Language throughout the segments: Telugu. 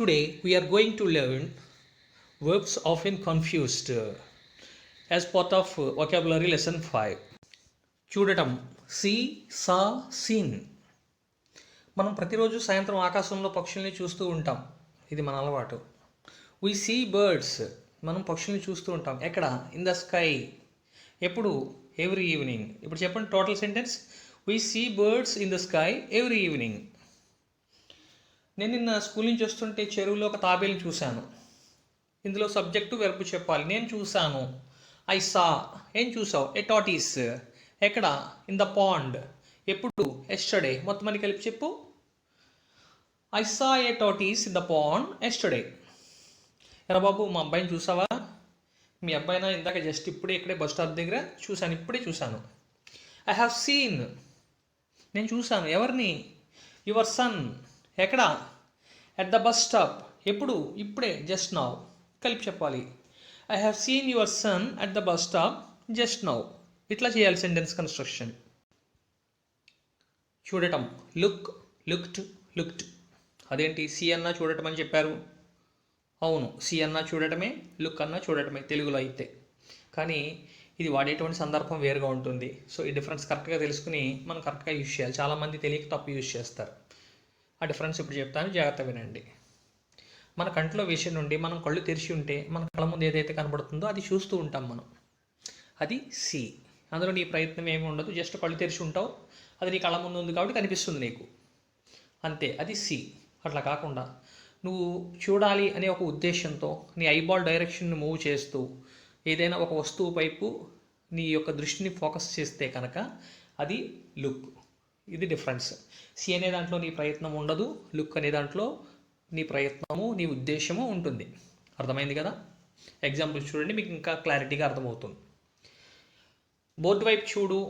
Today we are going to learn verbs often confused as part of vocabulary lesson 5. చూడటం సీ సా సీన్. మనం ప్రతిరోజు సాయంత్రం ఆకాశంలో పక్షుల్ని చూస్తూ ఉంటాం. ఇది మన అలవాటు. We see birds. మనం పక్షుల్ని చూస్తూ ఉంటాం. ఎక్కడ? In the sky. ఎప్పుడు? Every evening. ఇప్పుడు చెప్పండి total sentence. We see birds in the sky every evening. నేను నిన్న స్కూల్ నుంచి వస్తుంటే చెరువులో ఒక తాబేలుని చూశాను. ఇందులో సబ్జెక్టు వెర్బ్ చెప్పాలి. నేను చూశాను. I saw. ఏం చూసావు? A tortoise. ఎక్కడ? In the pond. ఎప్పుడు? ఎస్టర్డే. మొత్తం అని కలిపి చెప్పు. I saw a tortoise in the pond yesterday. ఎరా బాబు, మా అబ్బాయిని చూసావా? మీ అబ్బాయినా? ఇందాక జస్ట్ ఇప్పుడే ఇక్కడే బస్ స్టాప్ దగ్గర చూశాను. ఇప్పుడే చూశాను. I have seen. నేను చూశాను. ఎవరిని? Your son. ఎక్కడ? At the bus stop. ఎప్పుడు? ఇప్పుడే. Just now. కలిపి చెప్పాలి. I have seen your son at the bus stop just now. ఇట్లా చేయాలి సెంటెన్స్ కన్స్ట్రక్షన్. చూడటం లుక్, లుక్డ్, లుక్డ్. అదేంటి సి అన్నా చూడటం అని చెప్పారు? అవును, సి అన్నా చూడటమే, లుక్ అన్నా చూడటమే తెలుగులో అయితే. కానీ ఇది వాడేటువంటి సందర్భం వేరుగా ఉంటుంది. సో ఈ డిఫరెన్స్ కరెక్ట్గా తెలుసుకుని మనం కరెక్ట్గా యూజ్ చేయాలి. చాలామంది తెలియక తప్పు యూజ్ చేస్తారు. ఆ డిఫరెన్స్ ఇప్పుడు చెప్తాను, జాగ్రత్త వినండి. మన కంట్లో విషయం నుండి మనం కళ్ళు తెరిచి ఉంటే మన కళ్ళ ముందు ఏదైతే కనబడుతుందో అది చూస్తూ ఉంటాం మనం. అది సి. అందులో నీ ప్రయత్నం ఏమి ఉండదు. జస్ట్ కళ్ళు తెరిచి ఉంటావు, అది నీ కళ్ళ ముందు ఉంది కాబట్టి కనిపిస్తుంది నీకు, అంతే. అది సి. అట్లా కాకుండా నువ్వు చూడాలి అనే ఒక ఉద్దేశంతో నీ ఐబాల్ డైరెక్షన్ని మూవ్ చేస్తూ ఏదైనా ఒక వస్తువు వైపు నీ యొక్క దృష్టిని ఫోకస్ చేస్తే కనుక అది లుక్. ఇది డిఫరెన్స్. సి అనే దాంట్లో నీ ప్రయత్నం ఉండదు, లుక్ అనే దాంట్లో నీ ప్రయత్నము, నీ ఉద్దేశము ఉంటుంది. అర్థమైంది కదా? ఎగ్జాంపుల్ చూడండి, మీకు ఇంకా క్లారిటీగా అర్థమవుతుంది. బోర్డు వైపు చూడు.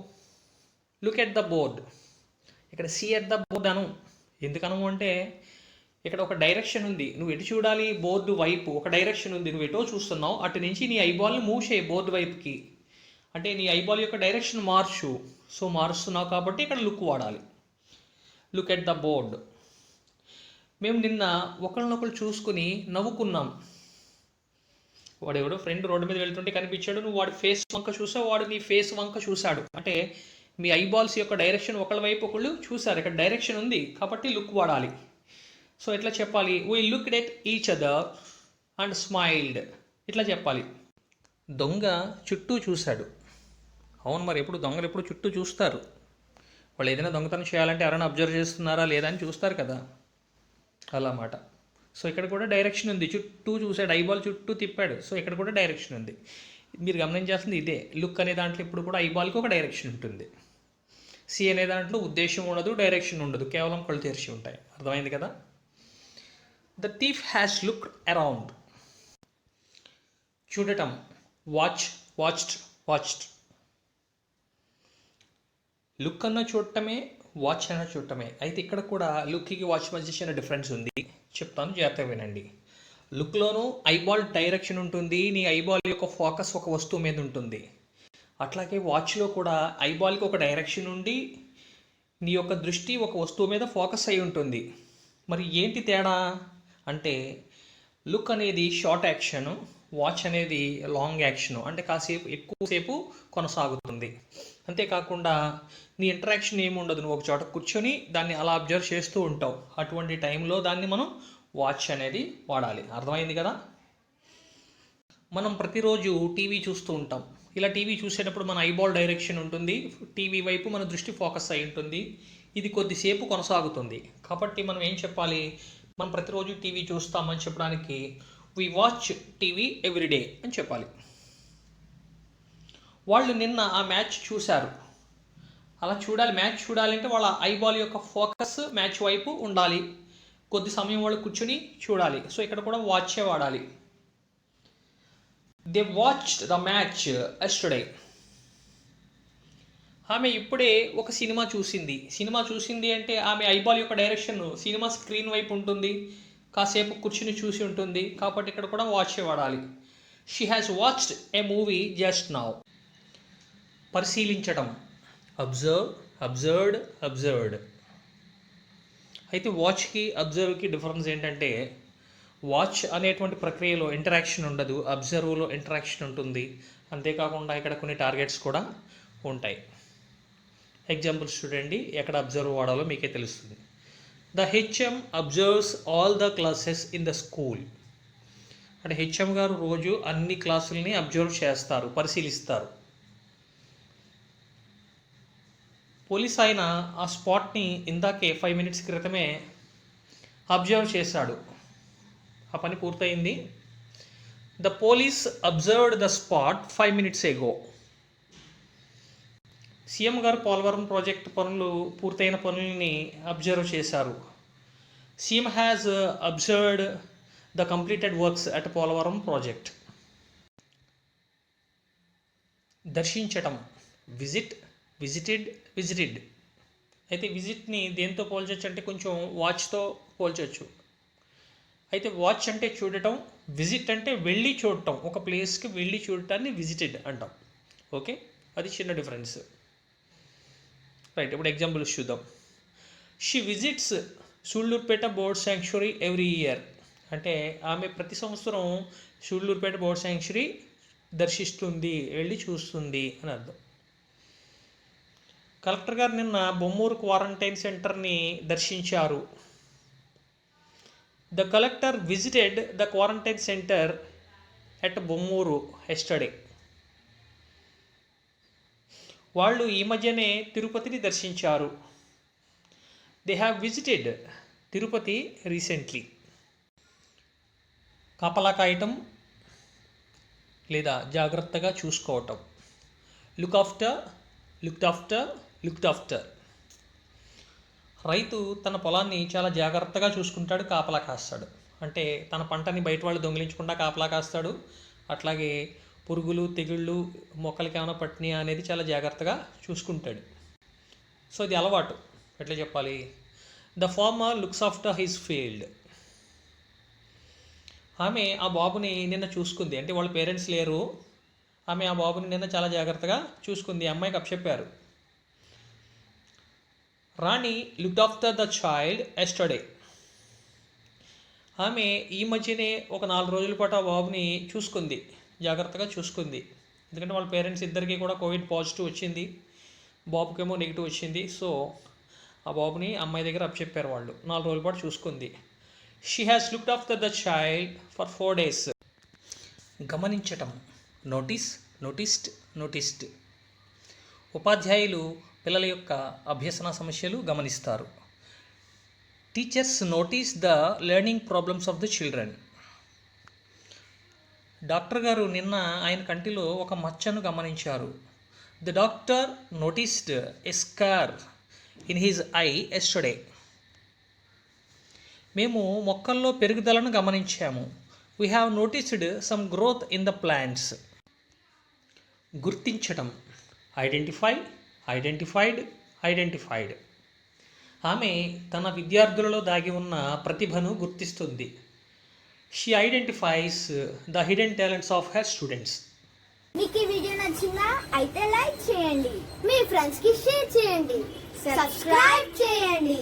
Look at the board. ఇక్కడ సి ఎట్ ద బోర్డ్ అను. ఎందుకను అంటే ఇక్కడ ఒక డైరెక్షన్ ఉంది. నువ్వు ఎటు చూడాలి? బోర్డు వైపు ఒక డైరెక్షన్ ఉంది. నువ్వు ఎటో చూస్తున్నావు, అటు నుంచి నీ ఐబాల్ని మూవ్ చేయి బోర్డు వైపుకి. అంటే నీ ఐబాల్ యొక్క డైరెక్షన్ మార్చు. సో మారుస్తున్నావు కాబట్టి ఇక్కడ లుక్ వాడాలి. Look at the board. మేము నిన్న ఒకరినొకరు చూసుకుని నవ్వుకున్నాం. వాడెవడో ఫ్రెండ్ రోడ్డు మీద వెళ్తుంటే కనిపించాడు. నువ్వు వాడి ఫేస్ వంక చూసావు, వాడు నీ ఫేస్ వంక చూశాడు. అంటే మీ ఐబాల్స్ యొక్క డైరెక్షన్ ఒకళ్ళ వైపు ఒకళ్ళు చూశారు. ఇక్కడ డైరెక్షన్ ఉంది కాబట్టి లుక్ వాడాలి. సో ఎట్లా చెప్పాలి? We looked at each other and smiled. ఇట్లా చెప్పాలి. దొంగ చుట్టూ చూశాడు. అవును, మరి ఎప్పుడు దొంగలు ఎప్పుడు చుట్టూ చూస్తారు. వాళ్ళు ఏదైనా దొంగతనం చేయాలంటే ఎవరైనా అబ్జర్వ్ చేస్తున్నారా లేదా అని చూస్తారు కదా, అలా మాట. సో ఇక్కడ కూడా డైరెక్షన్ ఉంది. చుట్టూ చూసాడు, ఐబాల్ చుట్టూ తిప్పాడు. సో ఇక్కడ కూడా డైరెక్షన్ ఉంది. మీరు గమనించాల్సింది ఇదే. లుక్ అనే దాంట్లో ఇప్పుడు కూడా ఐబాల్కి ఒక డైరెక్షన్ ఉంటుంది. సి అనే దాంట్లో ఉద్దేశం ఉండదు, డైరెక్షన్ ఉండదు, కేవలం కళ్ళు తెరిచి ఉంటాయి. అర్థమైంది కదా? The thief has look around. చూడటం వాచ్, వాచ్డ్, వాచ్డ్. లుక్ అన్న చూడటమే, వాచ్ అన్న చూడటమే. అయితే ఇక్కడ కూడా లుక్కి వాచ్ మధ్య చిన్న డిఫరెన్స్ ఉంది. చెప్తాను, జాగ్రత్తగా వినండి. లుక్లోనూ ఐబాల్ డైరెక్షన్ ఉంటుంది, నీ ఐబాల్ యొక్క ఫోకస్ ఒక వస్తువు మీద ఉంటుంది. అట్లాగే వాచ్లో కూడా ఐబాల్కి ఒక డైరెక్షన్ ఉండి నీ యొక్క దృష్టి ఒక వస్తువు మీద ఫోకస్ అయి ఉంటుంది. మరి ఏంటి తేడా అంటే లుక్ అనేది షార్ట్ యాక్షను, వాచ్ అనేది లాంగ్ యాక్షను. అంటే కాసేపు ఎక్కువసేపు కొనసాగుతుంది. అంతేకాకుండా నీ ఇంటరాక్షన్ ఏమి ఉండదు. నువ్వు ఒక చోట కూర్చొని దాన్ని అలా అబ్జర్వ్ చేస్తూ ఉంటావు. అటువంటి టైంలో దాన్ని మనం వాచ్ అనేది వాడాలి. అర్థమైంది కదా? మనం ప్రతిరోజు టీవీ చూస్తూ ఉంటాం. ఇలా టీవీ చూసేటప్పుడు మన ఐబాల్ డైరెక్షన్ ఉంటుంది, టీవీ వైపు మన దృష్టి ఫోకస్ అయి ఉంటుంది. ఇది కొద్దిసేపు కొనసాగుతుంది. కాబట్టి మనం ఏం చెప్పాలి? మనం ప్రతిరోజు టీవీ చూస్తామని చెప్పడానికి వి వాచ్ టీవీ ఎవ్రీడే అని చెప్పాలి. వాళ్ళు నిన్న ఆ మ్యాచ్ చూశారు. అలా చూడాలి. మ్యాచ్ చూడాలంటే వాళ్ళ ఐబాల్ యొక్క ఫోకస్ మ్యాచ్ వైపు ఉండాలి. కొద్ది సమయం వాళ్ళు కూర్చొని చూడాలి. సో ఇక్కడ కూడా వాచే వాడాలి. They watched the match yesterday. ఆమె ఇప్పుడే ఒక సినిమా చూసింది. సినిమా చూసింది అంటే ఆమె ఐబాల్ యొక్క డైరెక్షన్ సినిమా స్క్రీన్ వైపు ఉంటుంది, కాసేపు కూర్చుని చూసి ఉంటుంది. కాబట్టి ఇక్కడ కూడా వాచే వాడాలి. She has watched a movie just now. పరిశీలించడం అబ్జర్వ్, అబ్జర్వ్డ్, అబ్జర్వ్డ్. అయితే వాచ్కి అబ్జర్వ్కి డిఫరెన్స్ ఏంటంటే వాచ్ అనేటువంటి ప్రక్రియలో ఇంటరాక్షన్ ఉండదు, అబ్జర్వ్లో ఇంటరాక్షన్ ఉంటుంది. అంతేకాకుండా ఇక్కడ కొన్ని టార్గెట్స్ కూడా ఉంటాయి. ఎగ్జాంపుల్స్ చూడండి, ఎక్కడ అబ్జర్వ్ వాడాలో మీకే తెలుస్తుంది. The HM absorbs all the classes in the school. అంటే హెచ్ఎం గారు రోజు అన్ని క్లాసుల్ని అబ్జర్వ్ చేస్తారు, పరిశీలిస్తారు. పోలీస్ ఆయన ఆ స్పాట్ని ఇందాకే 5 minutes క్రితమే అబ్జర్వ్ చేశాడు, ఆ పని పూర్తయింది. The police observed the spot 5 minutes ago. CM గారు పోలవరం ప్రాజెక్ట్ పనులు పూర్తయిన పనులని అబ్జర్వ్ చేశారు. CM has observed the completed works at Polavaram project. దర్శించటం విజిట్, విజిటెడ్, విజిటెడ్. అయితే విజిట్ని దేంతో పోల్చొచ్చు అంటే కొంచెం వాచ్తో పోల్చొచ్చు. అయితే వాచ్ అంటే చూడటం, విజిట్ అంటే వెళ్ళి చూడటం, ఒక ప్లేస్కి వెళ్ళి చూడటాన్ని విజిటెడ్ అంటాం. ఓకే, అది చిన్న డిఫరెన్స్. రైట్, ఇప్పుడు ఎగ్జాంపుల్స్ చూద్దాం. She visits Sullurpeta bird sanctuary every year. అంటే ఆమె ప్రతి సంవత్సరం సూళ్ళూరుపేట బర్డ్ శాంక్చురీ దర్శిస్తుంది, వెళ్ళి చూస్తుంది అని అర్థం. కలెక్టర్ గారు నిన్న బొమ్మూరు క్వారంటైన్ సెంటర్ని దర్శించారు. The collector visited the quarantine centre at Bommuru yesterday. వాళ్ళు ఈ మధ్యనే తిరుపతిని దర్శించారు. They have visited Tirupati recently. కాపలా కాయటం లేదా జాగ్రత్తగా చూసుకోవటం. Look after, looked after, looked after. రైతు తన పొలాన్ని చాలా జాగ్రత్తగా చూసుకుంటాడు, కాపలా కాస్తాడు. అంటే తన పంటని బయట వాళ్ళు దొంగిలించకుండా కాపలా కాస్తాడు. అట్లాగే పురుగులు, తెగుళ్ళు, మొక్కలకి ఏమైనా పట్టినాయా అనేది చాలా జాగ్రత్తగా చూసుకుంటాడు. సో ఇది అలవాటు. ఎట్లా చెప్పాలి? The farmer looks after his field. ఆమె ఆ బాబుని నిన్న చూసుకుంది, అంటే వాళ్ళ పేరెంట్స్ లేరు, ఆమె ఆ బాబుని నిన్న చాలా జాగ్రత్తగా చూసుకుంది. అమ్మాయికి అప్పచెప్పారు. Rani looked after the child yesterday. ఆమె ఈ మధ్యనే ఒక 4 రోజుల పాటు ఆ బాబుని చూసుకుంది, జాగ్రత్తగా చూసుకుంది. ఎందుకంటే వాళ్ళ పేరెంట్స్ ఇద్దరికీ కూడా కోవిడ్ పాజిటివ్ వచ్చింది, బాబుకేమో నెగిటివ్ వచ్చింది. సో ఆ బాబుని అమ్మాయి దగ్గర అప్పచెప్పారు వాళ్ళు. 4 రోజుల పాటు చూసుకుంది. She has looked after the child for 4 days. గమనించటం నోటీస్, నోటిస్డ్, నోటిస్డ్. ఉపాధ్యాయులు పిల్లల యొక్క అభ్యసన సమస్యలు గమనిస్తారు. Teachers notice the learning problems of the children. Doctor గారు నిన్న ఆయన కంటిలో ఒక మచ్చను గమనించారు. The doctor noticed a scar in his eye yesterday. మేము మొక్కల్లో పెరుగుదలను గమనించాము. We have noticed some growth in the plants. గుర్తించటం ఐడెంటిఫై, ఐడెంటిఫైడ్, ఐడెంటిఫైడ్. ఆమె తన విద్యార్థులలో దాగి ఉన్న ప్రతిభను గుర్తిస్తుంది. She identifies the hidden talents of her students. మీకు ఈ వీడియో నచ్చిందా? అయితే లైక్ చేయండి, మీ ఫ్రెండ్స్ కి షేర్ చేయండి, సబ్స్క్రైబ్ చేయండి.